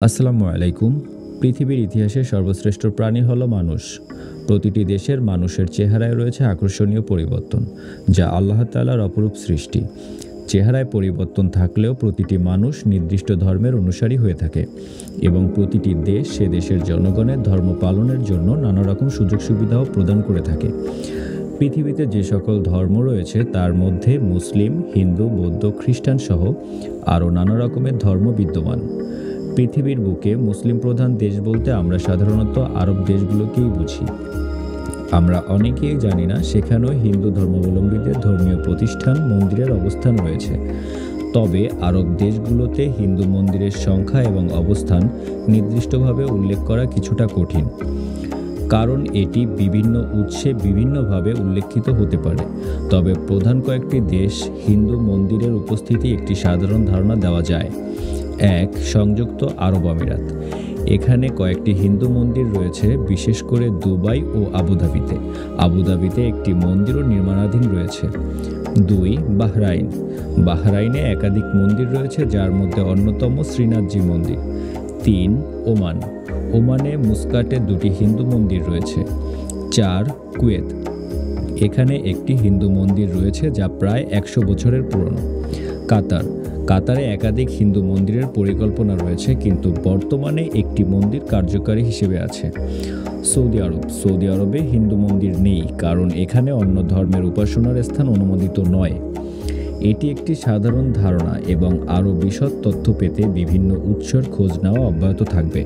আসসালামু আলাইকুম। পৃথিবীর ইতিহাসে সর্বশ্রেষ্ঠ প্রাণী হলো মানুষ। প্রতিটি দেশের মানুষের চেহারায় রয়েছে আকর্ষণীয় পরিবর্তন, যা আল্লাহ তাআলার অপরূপ সৃষ্টি। চেহারায় পরিবর্তন থাকলেও প্রতিটি মানুষ নির্দিষ্ট ধর্মের অনুসারী হয়ে থাকে এবং প্রতিটি দেশ সে দেশের জনগণের ধর্ম পালনের জন্য নানা রকম সুযোগ সুবিধাও প্রদান করে থাকে। পৃথিবীতে যে সকল ধর্ম রয়েছে তার মধ্যে মুসলিম, হিন্দু, বৌদ্ধ, খ্রিস্টান সহ আরও নানা রকমের ধর্ম বিদ্যমান। পৃথিবীর বুকে মুসলিম প্রধান দেশ বলতে আমরা সাধারণত আরব দেশগুলোকেই বুঝি। আমরা অনেকেই জানি না সেখানেও হিন্দু ধর্মাবলম্বীদের ধর্মীয় প্রতিষ্ঠান, মন্দিরের অবস্থান রয়েছে। তবে আরব দেশগুলোতে হিন্দু মন্দিরের সংখ্যা এবং অবস্থান নির্দিষ্টভাবে উল্লেখ করা কিছুটা কঠিন, কারণ এটি বিভিন্ন উৎসে বিভিন্নভাবে উল্লেখিত হতে পারে। তবে প্রধান কয়েকটি দেশ হিন্দু মন্দিরের উপস্থিতি একটি সাধারণ ধারণা দেওয়া যায়। ১. সংযুক্ত আরব আমিরাত। এখানে কয়েকটি হিন্দু মন্দির রয়েছে, বিশেষ করে দুবাই ও আবুধাবিতে। আবুধাবিতে একটি মন্দিরও নির্মাণাধীন রয়েছে। ২. বাহরাইন। বাহরাইনে একাধিক মন্দির রয়েছে, যার মধ্যে অন্যতম শ্রীনাথজি মন্দির। ৩. ওমান। ওমানে মুসকাটে দুটি হিন্দু মন্দির রয়েছে। ৪. কুয়েত। এখানে একটি হিন্দু মন্দির রয়েছে যা প্রায় ১০০ বছরের পুরনো। কাতার। কাতারে একাধিক হিন্দু মন্দিরের পরিকল্পনা রয়েছে, কিন্তু বর্তমানে একটি মন্দির কার্যকারী হিসেবে আছে। সৌদি আরব। সৌদি আরবে হিন্দু মন্দির নেই, কারণ এখানে অন্য ধর্মের উপাসনার স্থান অনুমোদিত নয়। এটি একটি সাধারণ ধারণা এবং আরও বিশদ তথ্য পেতে বিভিন্ন উৎসের খোঁজ নেওয়া অব্যাহত থাকবে।